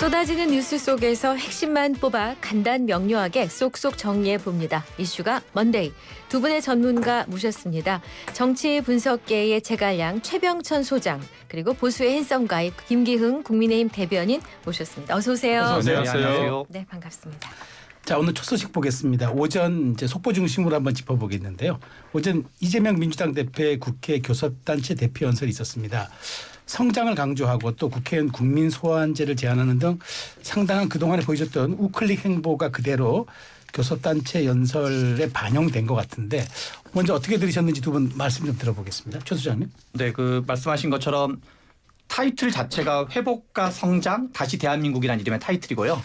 쏟아지는 뉴스 속에서 핵심만 뽑아 간단 명료하게 쏙쏙 정리해 봅니다. 이슈가 먼데이. 두 분의 전문가 모셨습니다. 정치 분석계의 제갈량 최병천 소장, 그리고 보수의 핸섬 가입 김기흥 국민의힘 대변인 모셨습니다. 어서 오세요. 안녕하세요. 네, 반갑습니다. 자, 오늘 첫 소식 보겠습니다. 오전 이제 속보 중심으로 한번 짚어보겠는데요. 오전 이재명 민주당 대표의 국회 교섭단체 대표 연설이 있었습니다. 성장을 강조하고 또 국회의원 국민 소환제를 제안하는 등 상당한 그동안에 보여줬던 우클릭 행보가 그대로 교섭단체 연설에 반영된 것 같은데 먼저 어떻게 들으셨는지 두 분 말씀 좀 들어보겠습니다. 최 소장님. 네, 그 말씀하신 것처럼 타이틀 자체가 회복과 성장 다시 대한민국이라는 이름의 타이틀이고요.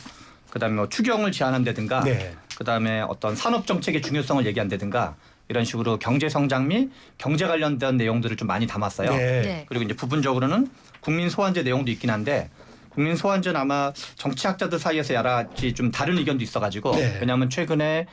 그다음에 뭐 추경을 제안한다든가 네. 그다음에 어떤 산업 정책의 중요성을 얘기한다든가 이런 식으로 경제 성장 및 경제 관련된 내용들을 좀 많이 담았어요. 네. 그리고 이제 부분적으로는 국민 소환제 내용도 있긴 한데 국민 소환제는 아마 정치학자들 사이에서 여러 가지 좀 다른 의견도 있어가지고 네. 왜냐하면 최근에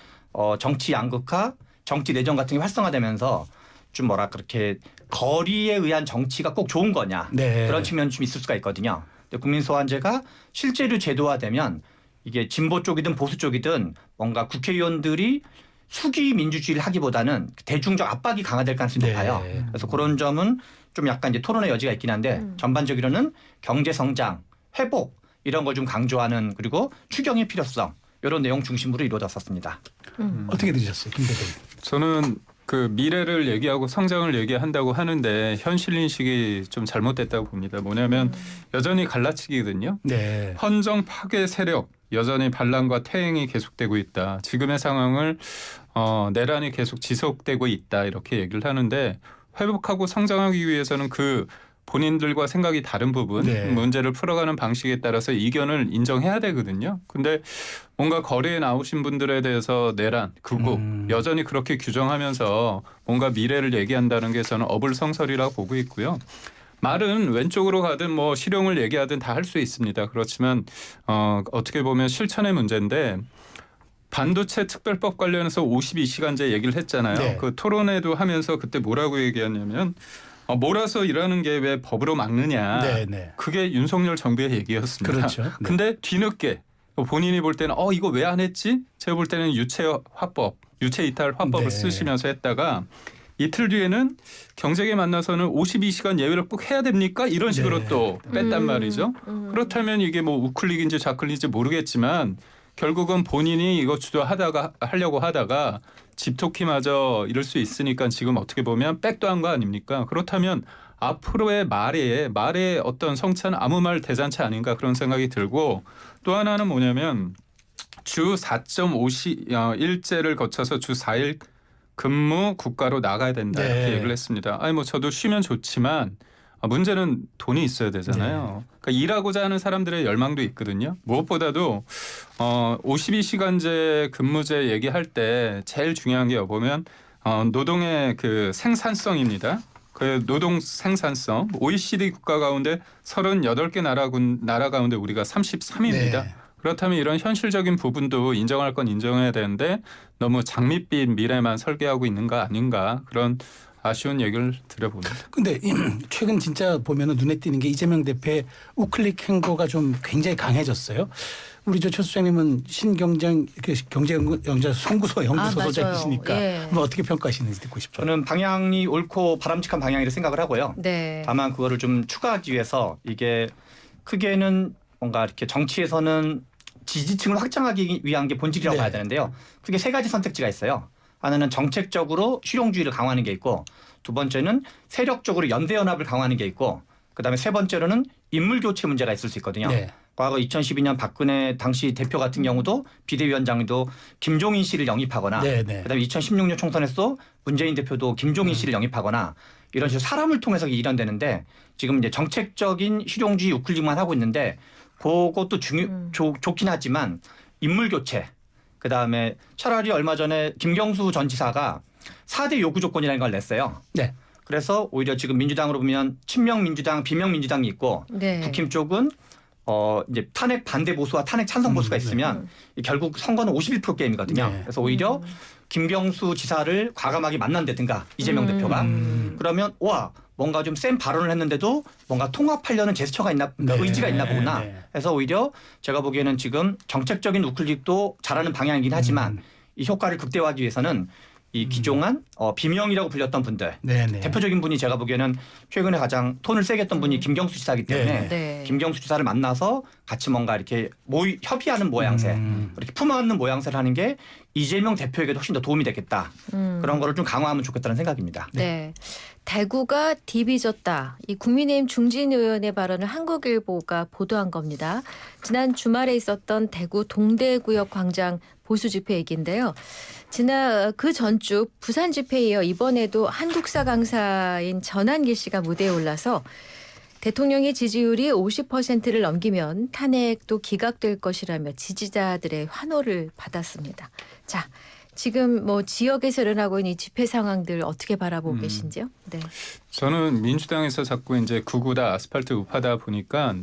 정치 양극화, 정치 내전 같은 게 활성화되면서 좀 뭐라 그렇게 거리에 의한 정치가 꼭 좋은 거냐 네. 그런 측면이 좀 있을 수가 있거든요. 근데 국민 소환제가 실제로 제도화되면 이게 진보 쪽이든 보수 쪽이든 뭔가 국회의원들이 수기 민주주의를 하기보다는 대중적 압박이 강화될 가능성이 네. 높아요. 그래서 그런 점은 좀 약간 이제 토론의 여지가 있긴 한데 전반적으로는 경제 성장, 회복 이런 걸 좀 강조하는 그리고 추경의 필요성 이런 내용 중심으로 이루어졌었습니다. 어떻게 들으셨어요, 김 대표님? 저는 그 미래를 얘기하고 성장을 얘기한다고 하는데 현실 인식이 좀 잘못됐다고 봅니다. 뭐냐면 여전히 갈라치기거든요. 네. 헌정 파괴 세력 여전히 반란과 퇴행이 계속되고 있다. 지금의 상황을 내란이 계속 지속되고 있다 이렇게 얘기를 하는데 회복하고 성장하기 위해서는 그 본인들과 생각이 다른 부분 네. 문제를 풀어가는 방식에 따라서 이견을 인정해야 되거든요. 근데 뭔가 거리에 나오신 분들에 대해서 내란, 극우 여전히 그렇게 규정하면서 뭔가 미래를 얘기한다는 게 저는 어불성설이라고 보고 있고요. 말은 왼쪽으로 가든 뭐 실용을 얘기하든 다 할 수 있습니다. 그렇지만 어떻게 보면 실천의 문제인데 반도체 특별법 관련해서 52시간제 얘기를 했잖아요. 네. 그 토론회도 하면서 그때 뭐라고 얘기했냐면 몰아서 일하는 게 왜 법으로 막느냐. 네, 네. 그게 윤석열 정부의 얘기였습니다. 그렇죠. 네. 근데 뒤늦게 본인이 볼 때는 이거 왜 안 했지? 제가 볼 때는 유체화법, 유체이탈 화법을 네. 쓰시면서 했다가 이틀 뒤에는 경제계 만나서는 52시간 예외를 꼭 해야 됩니까? 이런 식으로 네. 또 뺐단 말이죠. 그렇다면 이게 뭐 우클릭인지 좌클릭인지 모르겠지만 결국은 본인이 이거 하려고 하다가 집토끼마저 이럴 수 있으니까 지금 어떻게 보면 백도 한 거 아닙니까? 그렇다면 앞으로의 말의 어떤 성찬은 아무 말 대잔치 아닌가 그런 생각이 들고 또 하나는 뭐냐면 주 4.5일제를 거쳐서 주 4일 근무 국가로 나가야 된다 네. 이렇게 얘기를 했습니다. 아니 뭐 저도 쉬면 좋지만 문제는 돈이 있어야 되잖아요. 네. 그러니까 일하고자 하는 사람들의 열망도 있거든요. 무엇보다도 52시간제 근무제 얘기할 때 제일 중요한 게 보면 노동의 그 생산성입니다. 그 노동 생산성 OECD 국가 가운데 38개 나라 가운데 우리가 33위입니다. 네. 그렇다면 이런 현실적인 부분도 인정할 건 인정해야 되는데 너무 장밋빛 미래만 설계하고 있는 거 아닌가 그런 아쉬운 얘기를 드려봅니다. 근데 최근 진짜 보면은 눈에 띄는 게 이재명 대표의 우클릭 행보가 좀 굉장히 강해졌어요. 우리 최 소장님은 경제연구소 소장이시니까 예. 어떻게 평가하시는지 듣고 싶어요. 저는 방향이 옳고 바람직한 방향이라고 생각을 하고요. 네. 다만 그거를 좀 추가하기 위해서 이게 크게는 뭔가 이렇게 정치에서는 지지층을 확장하기 위한 게 본질이라고 네. 봐야 되는데요. 크게 세 가지 선택지가 있어요. 하나는 정책적으로 실용주의를 강화하는 게 있고 두 번째는 세력적으로 연대연합을 강화하는 게 있고 그다음에 세 번째로는 인물교체 문제가 있을 수 있거든요. 네. 과거 2012년 박근혜 당시 대표 같은 경우도 비대위원장도 김종인 씨를 영입하거나 네, 네. 그다음에 2016년 총선에서 문재인 대표도 김종인 씨를 영입하거나 이런 식으로 사람을 통해서 일환되는데 지금 이제 정책적인 실용주의 우클릭만 하고 있는데 그것도 좋긴 하지만 인물교체 그다음에 차라리 얼마 전에 김경수 전 지사가 4대 요구 조건이라는 걸 냈어요. 네. 그래서 오히려 지금 민주당으로 보면 친명 민주당, 비명 민주당이 있고 네. 국힘 쪽은 이제 탄핵 반대 보수와 탄핵 찬성 보수가 있으면 결국 선거는 51% 게임이거든요. 네. 그래서 오히려 김경수 지사를 과감하게 만난다든가 이재명 대표가 그러면 와 뭔가 좀 센 발언을 했는데도 뭔가 통합하려는 제스처가 있나 의지가 있나 보구나. 해서 오히려 제가 보기에는 지금 정책적인 우클릭도 잘하는 방향이긴 하지만 이 효과를 극대화하기 위해서는 이 기종한 비명이라고 불렸던 분들 대표적인 분이 제가 보기에는 최근에 가장 톤을 세게 했던 분이 김경수 지사이기 때문에 네. 김경수 지사를 만나서 같이 뭔가 이렇게 협의하는 모양새 이렇게 품어안는 모양새를 하는 게 이재명 대표에게도 훨씬 더 도움이 되겠다. 그런 거를 좀 강화하면 좋겠다는 생각입니다. 네. 대구가 디비졌다. 이 국민의힘 중진 의원의 발언을 한국일보가 보도한 겁니다. 지난 주말에 있었던 대구 동대구역 광장 보수 집회 얘기인데요. 지난 그 전주 부산 집회에 이어 이번에도 한국사 강사인 전한길 씨가 무대에 올라서 대통령의 지지율이 50%를 넘기면 탄핵도 기각될 것이라며 지지자들의 환호를 받았습니다. 자, 지금 뭐 지역에서 일어나고 있는 이 집회 상황들 어떻게 바라보고 계신지요? 네. 저는 민주당에서 자꾸 이제 구구다 아스팔트 우파다 보니까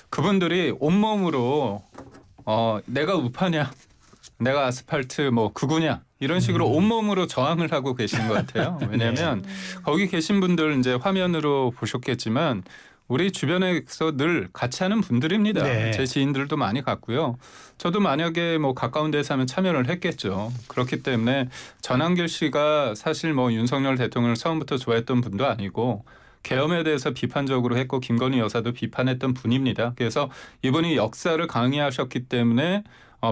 그분들이 온몸으로 내가 우파냐, 내가 아스팔트 뭐 구구냐 이런 식으로 온몸으로 저항을 하고 계신 것 같아요. 왜냐하면 거기 계신 분들 이제 화면으로 보셨겠지만 우리 주변에서 늘 같이 하는 분들입니다. 네. 제 지인들도 많이 갔고요. 저도 만약에 뭐 가까운 데서 하면 참여를 했겠죠. 그렇기 때문에 전한길 씨가 사실 뭐 윤석열 대통령을 처음부터 좋아했던 분도 아니고 계엄에 대해서 비판적으로 했고 김건희 여사도 비판했던 분입니다. 그래서 이분이 역사를 강의하셨기 때문에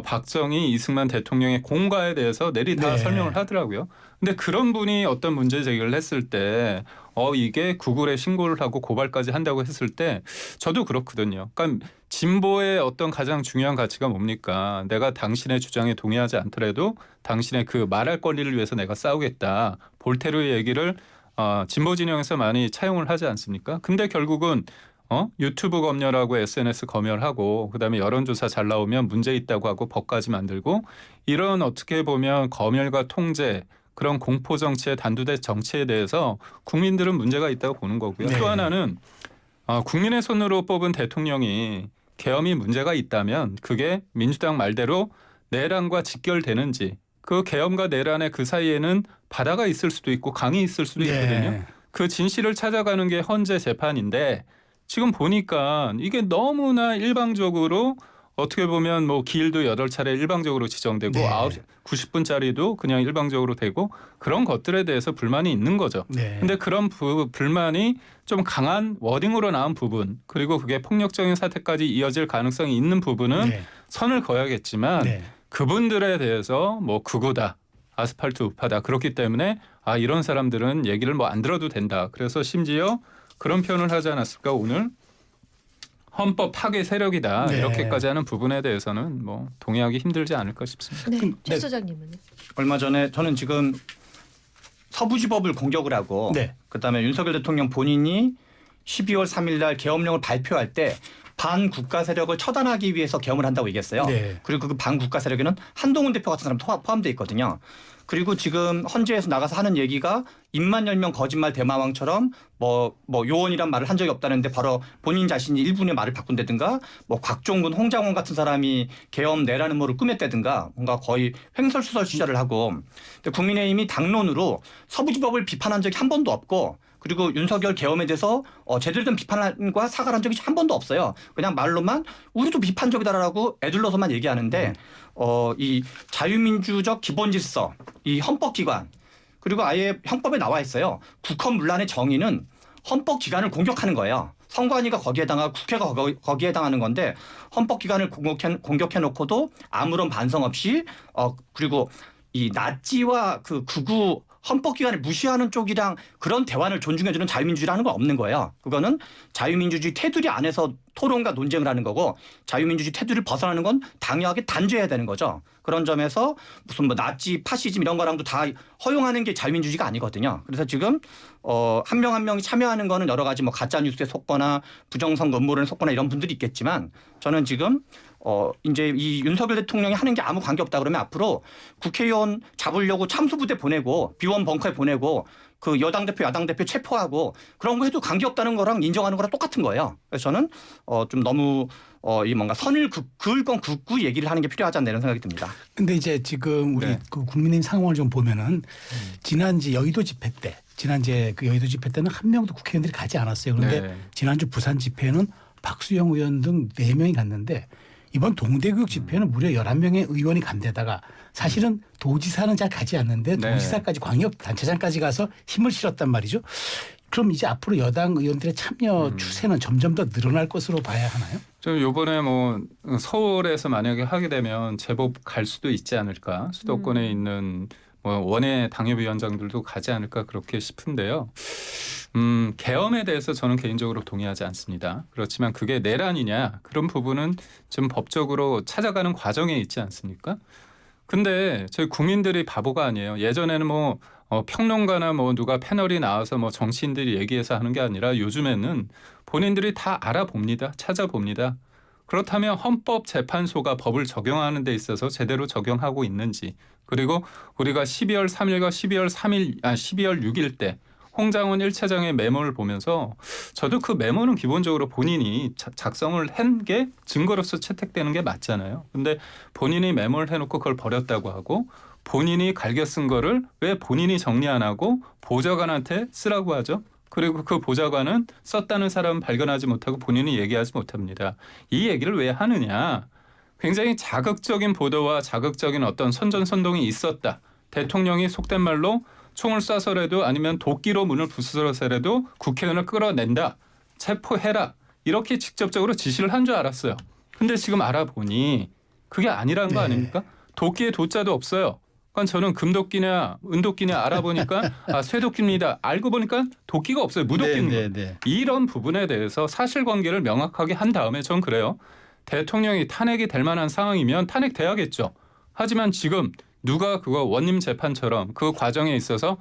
박정희, 이승만 대통령의 공과에 대해서 내리 다 설명을 하더라고요. 근데 그런 분이 어떤 문제 제기를 했을 때 이게 구글에 신고를 하고 고발까지 한다고 했을 때 저도 그렇거든요. 그러니까 진보의 어떤 가장 중요한 가치가 뭡니까? 내가 당신의 주장에 동의하지 않더라도 당신의 그 말할 권리를 위해서 내가 싸우겠다. 볼테르의 얘기를 진보 진영에서 많이 차용을 하지 않습니까? 근데 결국은 유튜브 검열하고 SNS 검열하고 그다음에 여론조사 잘 나오면 문제 있다고 하고 법까지 만들고 이런 어떻게 보면 검열과 통제 그런 공포 정치의 단두대 정치에 대해서 국민들은 문제가 있다고 보는 거고요. 또 하나는 국민의 손으로 뽑은 대통령이 계엄이 문제가 있다면 그게 민주당 말대로 내란과 직결되는지 그 계엄과 내란의 그 사이에는 바다가 있을 수도 있고 강이 있을 수도 있거든요. 그 진실을 찾아가는 게 헌재 재판인데 지금 보니까 이게 너무나 일방적으로 어떻게 보면 뭐 기일도 8차례 일방적으로 지정되고 90분짜리도 그냥 일방적으로 되고 그런 것들에 대해서 불만이 있는 거죠. 근데 그런 불만이 좀 강한 워딩으로 나온 부분 그리고 그게 폭력적인 사태까지 이어질 가능성이 있는 부분은 선을 그어야겠지만 그분들에 대해서 뭐 극우다. 아스팔트 우파다. 그렇기 때문에 이런 사람들은 얘기를 뭐 안 들어도 된다. 그래서 심지어 그런 표현을 하지 않았을까 오늘 헌법 파괴 세력이다. 이렇게까지 하는 부분에 대해서는 뭐 동의하기 힘들지 않을까 싶습니다. 네, 최 소장님은요? 얼마 전에 저는 지금 서부지법을 공격을 하고 그다음에 윤석열 대통령 본인이 12월 3일 날 계엄령을 발표할 때 반국가 세력을 처단하기 위해서 계엄을 한다고 얘기했어요. 그리고 그 반국가 세력에는 한동훈 대표 같은 사람 포함되어 있거든요. 그리고 지금 헌재에서 나가서 하는 얘기가 입만 열면 거짓말 대마왕처럼 뭐 요원이란 말을 한 적이 없다는데 바로 본인 자신이 일분의 말을 바꾼다든가 뭐 곽종근, 홍장원 같은 사람이 계엄 내라는 뭐를 꾸몄다든가 뭔가 거의 횡설수설 시절을 하고 근데 국민의힘이 당론으로 서부지법을 비판한 적이 한 번도 없고 그리고 윤석열 계엄에 대해서 제대로 된 비판과 사과를 한 적이 한 번도 없어요. 그냥 말로만 우리도 비판적이다라고 애둘러서만 얘기하는데 이 자유민주적 기본질서, 이 헌법기관 그리고 아예 형법에 나와 있어요. 국헌문란의 정의는 헌법기관을 공격하는 거예요. 선관위가 거기에 해당하고 국회가 거기에 해당하는 건데 헌법기관을 공격해놓고도 아무런 반성 없이 그리고 이 나치와 그 극우 헌법기관을 무시하는 쪽이랑 그런 대화를 존중해주는 자유민주주의라는 건 없는 거예요. 그거는 자유민주주의 테두리 안에서 토론과 논쟁을 하는 거고 자유민주주의 테두리를 벗어나는 건 당연하게 단죄해야 되는 거죠. 그런 점에서 무슨 뭐 나치, 파시즘 이런 거랑도 다 허용하는 게 자유민주주의가 아니거든요. 그래서 지금 한 명 한 명이 참여하는 거는 여러 가지 뭐 가짜뉴스에 속거나 부정선거 음모론에 속거나 이런 분들이 있겠지만 저는 지금 이제 이 윤석열 대통령이 하는 게 아무 관계 없다 그러면 앞으로 국회의원 잡으려고 참수부대 보내고 비원 벙커에 보내고 그 여당 대표, 야당 대표 체포하고 그런 거 해도 관계 없다는 거랑 인정하는 거랑 똑같은 거예요. 그래서 저는 좀 너무 이 뭔가 선을 그을 건 긋고 얘기를 하는 게 필요하지 않나 이런 생각이 듭니다. 근데 이제 지금 우리 그 국민의힘 상황을 좀 보면은 지난 여의도 집회 때 지난 이제 그 여의도 집회 때는 한 명도 국회의원들이 가지 않았어요. 그런데 네. 지난주 부산 집회에는 박수영 의원 등 4명이 갔는데 이번 동대구역 집회는 무려 11명의 의원이 간 데다가 사실은 도지사는 잘 가지 않는데 네. 도지사까지 광역단체장까지 가서 힘을 실었단 말이죠. 그럼 이제 앞으로 여당 의원들의 참여 추세는 점점 더 늘어날 것으로 봐야 하나요? 좀 요번에 뭐 서울에서 만약에 하게 되면 제법 갈 수도 있지 않을까. 수도권에 있는 뭐 원외 당협위원장들도 가지 않을까 그렇게 싶은데요. 계엄에 대해서 저는 개인적으로 동의하지 않습니다. 그렇지만 그게 내란이냐 그런 부분은 좀 법적으로 찾아가는 과정에 있지 않습니까? 근데 저희 국민들이 바보가 아니에요. 예전에는 뭐 평론가나 뭐 누가 패널이 나와서 뭐 정치인들이 얘기해서 하는 게 아니라 요즘에는 본인들이 다 알아봅니다. 찾아봅니다. 그렇다면 헌법재판소가 법을 적용하는 데 있어서 제대로 적용하고 있는지, 그리고 우리가 12월 3일과 12월 6일 때 홍장원 1차장의 메모를 보면서 저도 그 메모는 기본적으로 본인이 작성을 한 게 증거로서 채택되는 게 맞잖아요. 근데 본인이 메모를 해놓고 그걸 버렸다고 하고 본인이 갈겨 쓴 거를 왜 본인이 정리 안 하고 보좌관한테 쓰라고 하죠. 그리고 그 보좌관은 썼다는 사람은 발견하지 못하고 본인이 얘기하지 못합니다. 이 얘기를 왜 하느냐. 굉장히 자극적인 보도와 자극적인 어떤 선전선동이 있었다. 대통령이 속된 말로 총을 쏴서라도 아니면 도끼로 문을 부수서라도 국회의원을 끌어낸다. 체포해라. 이렇게 직접적으로 지시를 한 줄 알았어요. 근데 지금 알아보니 그게 아니라는 거 아닙니까? 도끼에 도자도 없어요. 그러니까 저는 금도끼냐 은도끼냐 알아보니까 쇠도끼입니다. 알고 보니까 도끼가 없어요. 무도끼인 거예요. 이런 부분에 대해서 사실관계를 명확하게 한 다음에 전 그래요. 대통령이 탄핵이 될 만한 상황이면 탄핵돼야겠죠. 하지만 지금 누가 그거 원님 재판처럼 그 과정에 있어서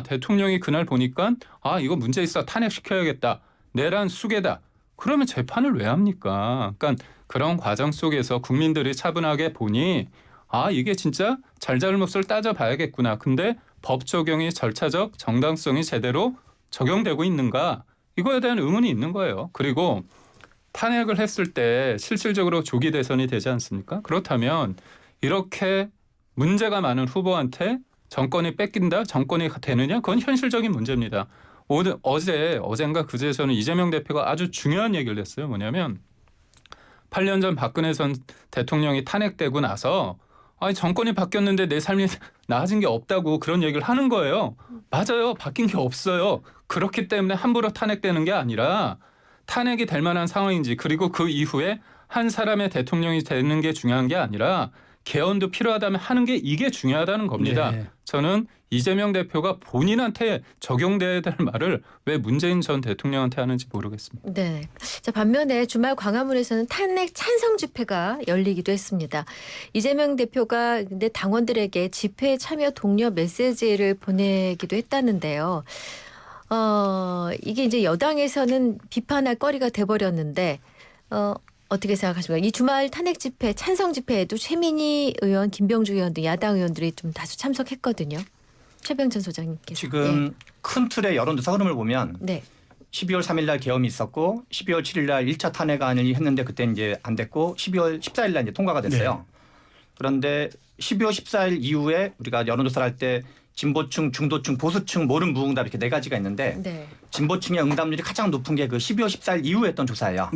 대통령이 그날 보니까 이거 문제 있어 탄핵시켜야겠다. 내란 수괴다. 그러면 재판을 왜 합니까? 그러니까 그런 과정 속에서 국민들이 차분하게 보니 이게 진짜 잘잘못을 따져봐야겠구나. 근데 법 적용이 절차적 정당성이 제대로 적용되고 있는가? 이거에 대한 의문이 있는 거예요. 그리고 탄핵을 했을 때 실질적으로 조기 대선이 되지 않습니까? 그렇다면 이렇게 문제가 많은 후보한테 정권이 뺏긴다? 정권이 되느냐? 그건 현실적인 문제입니다. 어젠가 그제 저는 이재명 대표가 아주 중요한 얘기를 했어요. 뭐냐면 8년 전 박근혜 전 대통령이 탄핵되고 나서 정권이 바뀌었는데 내 삶이 나아진 게 없다고 그런 얘기를 하는 거예요. 맞아요. 바뀐 게 없어요. 그렇기 때문에 함부로 탄핵되는 게 아니라 탄핵이 될 만한 상황인지, 그리고 그 이후에 한 사람의 대통령이 되는 게 중요한 게 아니라 개헌도 필요하다면 하는 게 이게 중요하다는 겁니다. 네. 저는 이재명 대표가 본인한테 적용돼야 될 말을 왜 문재인 전 대통령한테 하는지 모르겠습니다. 네. 자, 반면에 주말 광화문에서는 탄핵 찬성 집회가 열리기도 했습니다. 이재명 대표가 근데 당원들에게 집회에 참여 독려 메시지를 보내기도 했다는데요. 이게 이제 여당에서는 비판할 거리가 돼버렸는데 어떻게 생각하십니까? 이 주말 탄핵 집회, 찬성 집회에도 최민희 의원, 김병주 의원 등 야당 의원들이 좀 다수 참석했거든요. 최병천 소장님께서. 지금 큰 틀의 여론조사 흐름을 보면 12월 3일 날 계엄이 있었고 12월 7일 날 1차 탄핵안을 했는데 그때 이제 안 됐고 12월 14일 날 이제 통과가 됐어요. 그런데 12월 14일 이후에 우리가 여론조사를 할 때 진보층, 중도층, 보수층, 모른 무응답 이렇게 4가지가 있는데 진보층의 응답률이 가장 높은 게 그 12월 14일 이후에 했던 조사예요.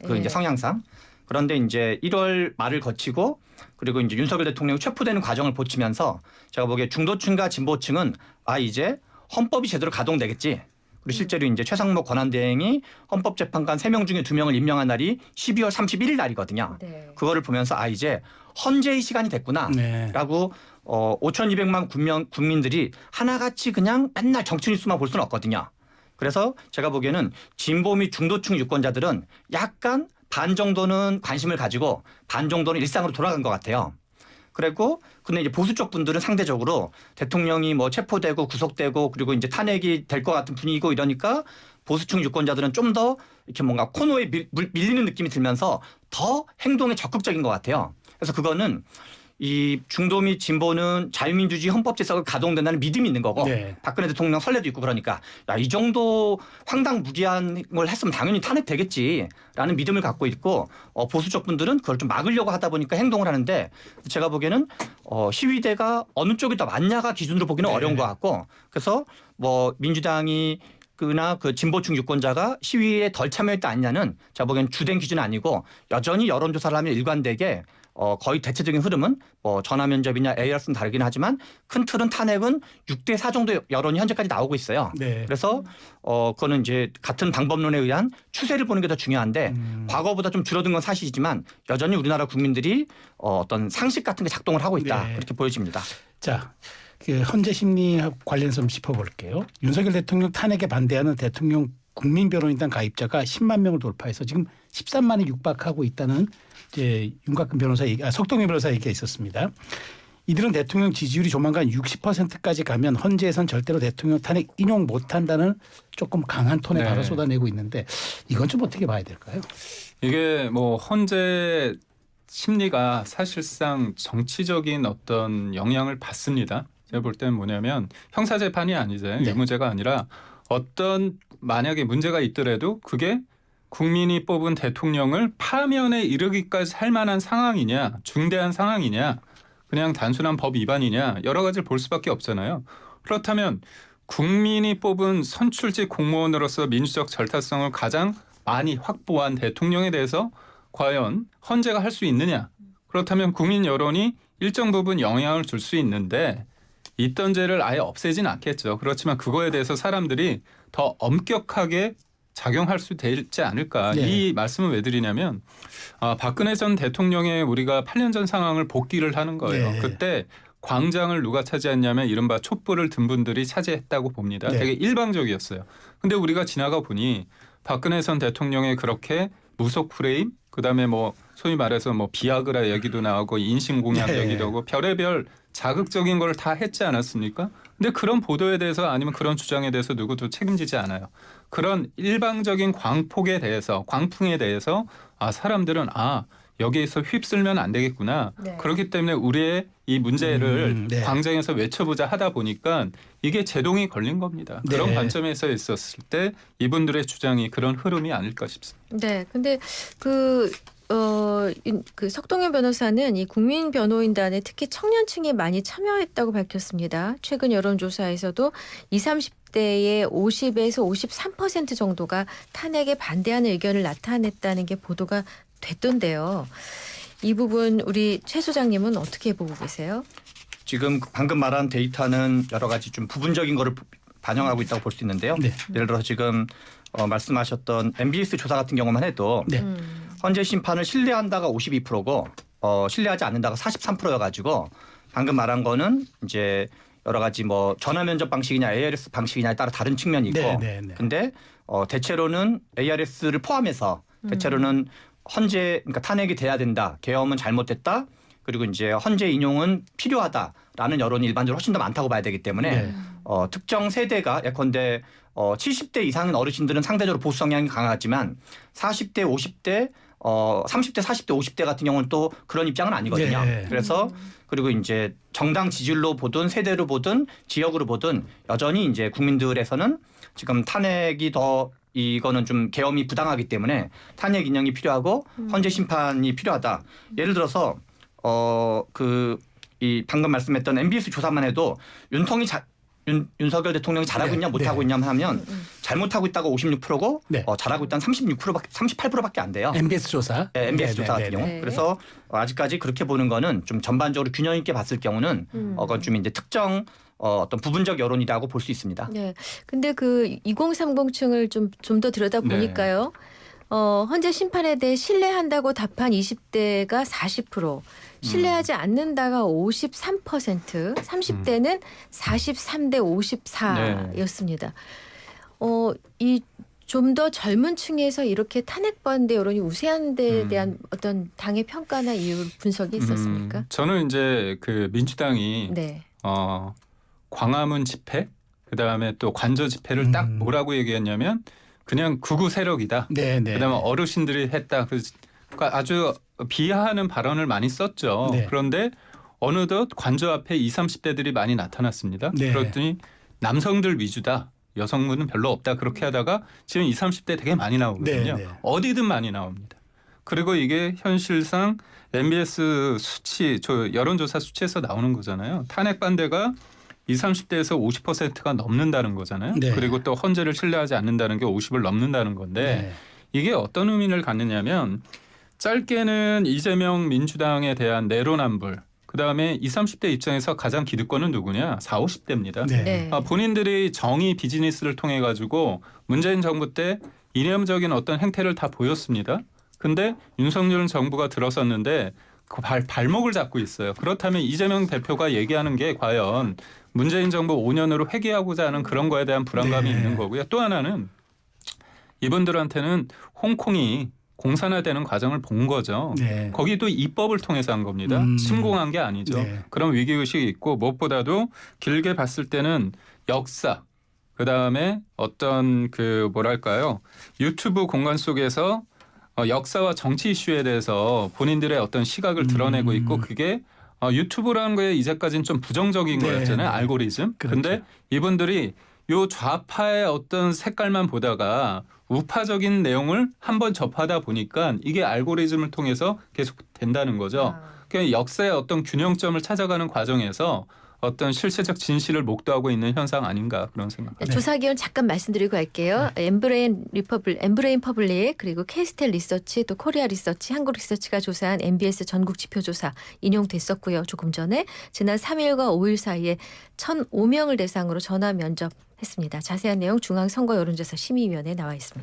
그 이제 성향상. 그런데 이제 1월 말을 거치고 그리고 이제 윤석열 대통령이 체포되는 과정을 보치면서 제가 보기에 중도층과 진보층은 이제 헌법이 제대로 가동되겠지. 그리고 실제로 이제 최상목 권한대행이 헌법재판관 3명 중에 2명을 임명한 날이 12월 31일 날이거든요. 그거를 보면서 이제 헌재의 시간이 됐구나라고 5,200만 국민들이 하나같이 그냥 맨날 정치 뉴스만 볼 수는 없거든요. 그래서 제가 보기에는 진보 및 중도층 유권자들은 약간 반 정도는 관심을 가지고 반 정도는 일상으로 돌아간 것 같아요. 그리고 근데 이제 보수 쪽 분들은 상대적으로 대통령이 뭐 체포되고 구속되고 그리고 이제 탄핵이 될 것 같은 분위기고 이러니까 보수층 유권자들은 좀 더 이렇게 뭔가 코너에 밀리는 느낌이 들면서 더 행동에 적극적인 것 같아요. 그래서 그거는 이 중도 및 진보는 자유민주주의 헌법 질서가 가동된다는 믿음이 있는 거고 네. 박근혜 대통령 선례도 있고 그러니까 야, 이 정도 황당무계한 걸 했으면 당연히 탄핵되겠지라는 믿음을 갖고 있고 보수적 분들은 그걸 좀 막으려고 하다 보니까 행동을 하는데 제가 보기에는 시위대가 어느 쪽이 더 맞냐가 기준으로 보기는 네. 어려운 것 같고 그래서 뭐 민주당이 그나 그 진보층 유권자가 시위에 덜 참여했다 아니냐는 제가 보기엔 주된 기준은 아니고 여전히 여론조사를 하면 일관되게 거의 대체적인 흐름은 뭐 전화 면접이냐 ARS는 다르긴 하지만 큰 틀은 탄핵은 6대4 정도 여론이 현재까지 나오고 있어요. 네. 그래서 그거는 이제 같은 방법론에 의한 추세를 보는 게 더 중요한데 과거보다 좀 줄어든 건 사실이지만 여전히 우리나라 국민들이 어떤 상식 같은 게 작동을 하고 있다. 네. 그렇게 보여집니다. 자, 그 헌재 심리학 관련해서 좀 짚어볼게요. 윤석열 대통령 탄핵에 반대하는 대통령 국민변호인단 가입자가 10만 명을 돌파해서 지금 13만에 육박하고 있다는 이제 윤곽근 변호사 석동현 변호사 얘기가 있었습니다. 이들은 대통령 지지율이 조만간 60%까지 가면 헌재에선 절대로 대통령 탄핵 인용 못한다는 조금 강한 톤의 네. 발언을 쏟아내고 있는데 이건 좀 어떻게 봐야 될까요? 이게 뭐 헌재 심리가 사실상 정치적인 어떤 영향을 받습니다. 제가 볼 때는 뭐냐면 형사재판이 아니잖아요. 네. 유무죄가 아니라 어떤 만약에 문제가 있더라도 그게 국민이 뽑은 대통령을 파면에 이르기까지 할 만한 상황이냐, 중대한 상황이냐, 그냥 단순한 법 위반이냐 여러 가지를 볼 수밖에 없잖아요. 그렇다면 국민이 뽑은 선출직 공무원으로서 민주적 절타성을 가장 많이 확보한 대통령에 대해서 과연 헌재가 할 수 있느냐. 그렇다면 국민 여론이 일정 부분 영향을 줄 수 있는데 있던 죄를 아예 없애진 않겠죠. 그렇지만 그거에 대해서 사람들이 더 엄격하게 작용할 수 되지 않을까. 네. 이 말씀을 왜 드리냐면 박근혜 전 대통령의 우리가 8년 전 상황을 복기를 하는 거예요. 네. 그때 광장을 누가 차지했냐면 이른바 촛불을 든 분들이 차지했다고 봅니다. 네. 되게 일방적이었어요. 근데 우리가 지나가 보니 박근혜 전 대통령의 그렇게 무속 프레임 그다음에 뭐 소위 말해서 뭐 비아그라 얘기도 나오고 인신공양 네. 얘기도 하고 별의별 자극적인 걸 다 했지 않았습니까? 근데 그런 보도에 대해서 아니면 그런 주장에 대해서 누구도 책임지지 않아요. 그런 일방적인 광폭에 대해서 광풍에 대해서 사람들은 여기에서 휩쓸면 안 되겠구나. 네. 그렇기 때문에 우리의 이 문제를 네. 광장에서 외쳐보자 하다 보니까 이게 제동이 걸린 겁니다. 네. 그런 관점에서 있었을 때 이분들의 주장이 그런 흐름이 아닐까 싶습니다. 네, 근데 그 석동현 변호사는 이 국민 변호인단에 특히 청년층이 많이 참여했다고 밝혔습니다. 최근 여론조사에서도 20, 30대의 50에서 53% 정도가 탄핵에 반대하는 의견을 나타냈다는 게 보도가 됐던데요. 이 부분 우리 최 소장님은 어떻게 보고 계세요? 지금 방금 말한 데이터는 여러 가지 좀 부분적인 거를 반영하고 있다고 볼 수 있는데요. 네. 예를 들어서 지금 말씀하셨던 MBS 조사 같은 경우만 해도 네. 헌재 심판을 신뢰한다가 52%고 신뢰하지 않는다가 43%여가지고 방금 말한 거는 이제 여러 가지 뭐 전화 면접 방식이냐 ARS 방식이냐에 따라 다른 측면이 있고 네, 네, 네. 근데 대체로는 ARS를 포함해서 대체로는 헌재 그러니까 탄핵이 돼야 된다. 계엄은 잘못됐다. 그리고 이제 헌재 인용은 필요하다라는 여론이 일반적으로 훨씬 더 많다고 봐야 되기 때문에 네. 특정 세대가 예컨대 70대 이상인 어르신들은 상대적으로 보수 성향이 강하지만 40대, 50대, 30대, 40대, 50대 같은 경우는 또 그런 입장은 아니거든요. 네. 그래서 그리고 이제 정당 지지율로 보든 세대로 보든 지역으로 보든 여전히 이제 국민들에서는 지금 탄핵이 더 이거는 좀 계엄이 부당하기 때문에 탄핵 인용이 필요하고 헌재 심판이 필요하다. 예를 들어서 이 방금 말씀했던 MBS 조사만 해도 윤석열 대통령이 잘하고 네, 있냐 못하고 있냐 하면 잘못하고 있다가 56%고 네. 잘하고 있다는 38%밖에 안 돼요. MBS 조사. 네, MBS 네, 조사 네, 같은 네, 경우. 네. 그래서 아직까지 그렇게 보는 거는 좀 전반적으로 균형 있게 봤을 경우는 그건 좀 이제 특정 어떤 부분적 여론이라고 볼 수 있습니다. 네. 근데 그 2030층을 좀 더 들여다 보니까요. 헌재 심판에 대해 신뢰한다고 답한 20대가 40%, 신뢰하지 않는다가 53%, 30대는 43대 54였습니다. 이 좀 더 젊은 층에서 이렇게 탄핵 반대 여론이 우세한 데에 대한 어떤 당의 평가나 이유 분석이 있었습니까? 저는 이제 그 민주당이 네. 광화문 집회 그다음에 또 관저 집회를 딱 뭐라고 얘기했냐면 그냥 극우 세력이다. 네, 네. 그다음에 어르신들이 했다. 그러니까 아주 비하하는 발언을 많이 썼죠. 네. 그런데 어느덧 관저 앞에 20, 30대들이 많이 나타났습니다. 네. 그랬더니 남성들 위주다. 여성분은 별로 없다. 그렇게 하다가 지금 20, 30대 되게 많이 나오거든요. 네, 네. 어디든 많이 나옵니다. 그리고 이게 현실상 MBS 수치, 여론조사 수치에서 나오는 거잖아요. 탄핵 반대가 20, 30대에서 50%가 넘는다는 거잖아요. 네. 그리고 또 헌재를 신뢰하지 않는다는 게 50을 넘는다는 건데 네. 이게 어떤 의미를 갖느냐면 짧게는 이재명 민주당에 대한 내로남불, 그다음에 20, 30대 입장에서 가장 기득권은 누구냐? 40, 50대입니다. 네. 네. 본인들이 정의 비즈니스를 통해 가지고 문재인 정부 때 이념적인 어떤 행태를 다 보였습니다. 근데 윤석열 정부가 들어섰는데 그 발목을 잡고 있어요. 그렇다면 이재명 대표가 얘기하는 게 과연 문재인 정부 5년으로 회귀하고자 하는 그런 거에 대한 불안감이 네. 있는 거고요. 또 하나는 이분들한테는 홍콩이 공산화되는 과정을 본 거죠. 네. 거기도 입법을 통해서 한 겁니다. 침공한 게 아니죠. 네. 그런 위기의식이 있고 무엇보다도 길게 봤을 때는 역사, 그다음에 어떤 뭐랄까요. 유튜브 공간 속에서 역사와 정치 이슈에 대해서 본인들의 어떤 시각을 드러내고 있고 그게 유튜브라는 거에 이제까지는 좀 부정적인 네, 거였잖아요. 네. 알고리즘. 그렇죠. 근데 이분들이 요 좌파의 어떤 색깔만 보다가 우파적인 내용을 한번 접하다 보니까 이게 알고리즘을 통해서 계속 된다는 거죠. 그러니까 역사의 어떤 균형점을 찾아가는 과정에서 어떤 실체적 진실을 목도하고 있는 현상 아닌가 그런 생각합니다. 네. 조사 기원 잠깐 말씀드리고 갈게요. 엠브레인 퍼블릭 그리고 케이스텔 리서치 또 코리아 리서치 한국 리서치가 조사한 MBS 전국 지표 조사 인용됐었고요. 조금 전에 지난 3일과 5일 사이에 1,005명을 대상으로 전화 면접했습니다. 자세한 내용 중앙선거 여론조사 심의위원회에 나와 있습니다.